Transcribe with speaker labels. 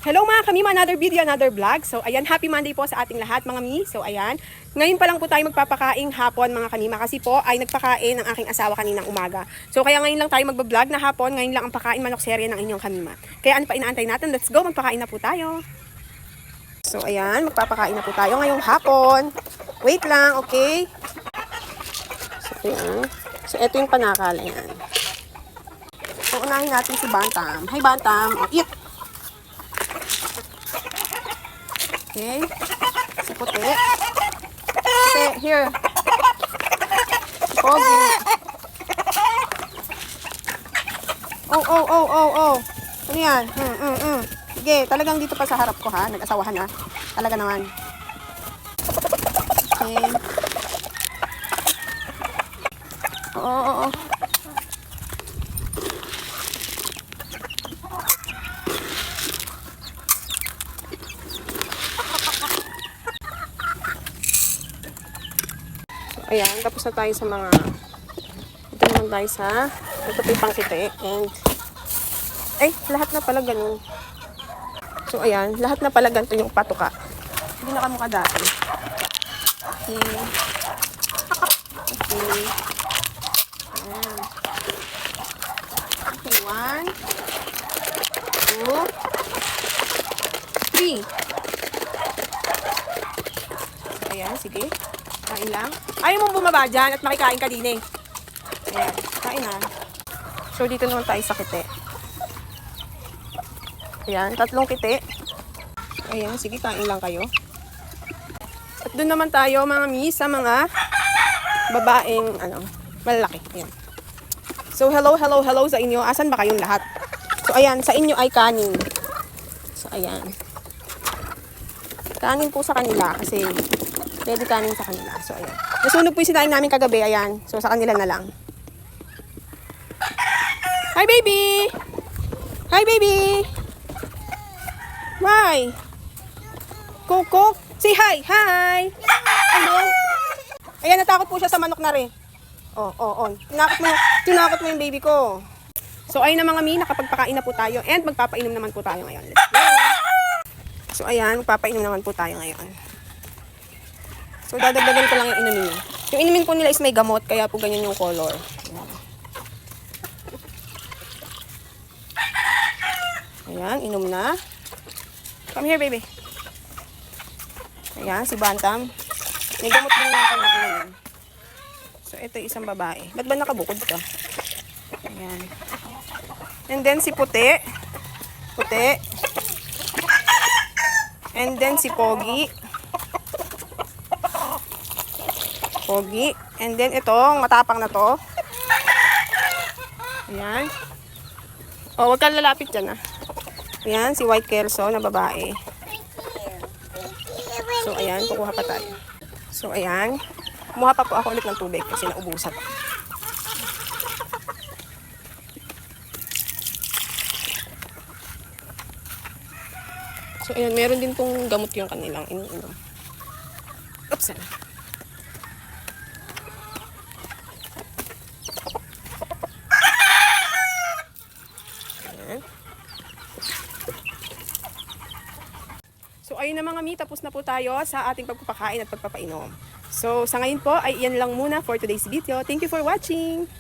Speaker 1: Hello mga kami, another video, another vlog. So ayan, happy Monday po sa ating lahat mga mi. So ayan, ngayon pa lang po tayo magpapakaing hapon mga kanima kasi po ay nagpakain ng aking asawa kaninang umaga. So kaya ngayon lang tayo magbablog na hapon, ngayon lang ang pakain manok serye ng inyong kanima. Kaya ano pa inaantay natin? Let's go, magpakain na po tayo. So ayan, magpapakain na po tayo ngayong hapon. Wait lang, okay? So ayan. So ito yung panakal, ayan. So unahin natin si Bantam. Hi Bantam, oh, eat! Okay. Si puti. Puti, here. Si Pogi. Oh. Ano yan? Sige, talagang dito pa sa harap ko ha. Nag-asawahan ha. Talaga naman. Okay. Oo. Ayan, tapos na tayo sa mga, ito naman tayo sa, ito po yung pangkite, and, lahat na pala ganun. So, ayan, lahat na pala ganito yung patuka. Hindi na kamukha dati. Okay. Ayan. Okay, 1, 2, 3. So, ayan, sige. Kain lang. Ayaw mong bumaba dyan at makikain ka din eh. Ayan, kain na. So, dito naman tayo sa kite. Ayan, 3 kite. Ayan, sige, kain lang kayo. At doon naman tayo, mga mi, sa mga babaeng, malalaki. Ayan. So, hello sa inyo. Asan ba kayong lahat? So, ayan, sa inyo ay kanin. So, ayan. Kanin po sa kanila kasi pwede kanin sa kanila. So, ayan. Nasunog po yung sinain namin kagabi. Ayan. So, sa kanila na lang. Hi, baby! Hi, baby! Why? Coco? Say hi! Hi! Hello? Ayan, natakot po siya sa manok na rin. Oh. Tinakot mo yung baby ko. So, ayun na mga mi, nakapagpakain na po tayo. And magpapainom naman po tayo ngayon. Let's go! So, ayan. Magpapainom naman po tayo ngayon. So, dadagdagan ko lang yung inumin niya. Yung inumin po nila is may gamot, kaya po ganyan yung color. Ayan, inom na. Come here, baby. Ayan, si Bantam. May gamot din natin na inumin. So, ito yung isang babae. Ba't ba nakabukod ka? Ayan. And then, si Puti. And then, si Pogi. And then, itong matapang na to. Ayan. Huwag kang lalapit dyan, Ayan, si White Kelso na babae. So, ayan, kukuha pa tayo. So, ayan. Kumuha pa po ako ulit ng tubig kasi naubusan. So, ayan, meron din pong gamot yung kanilang iniinom. Oops, So, ayun na mga mi, tapos na po tayo sa ating pagpapakain at pagpapainom. So, sa ngayon po, ay iyan lang muna for today's video. Thank you for watching!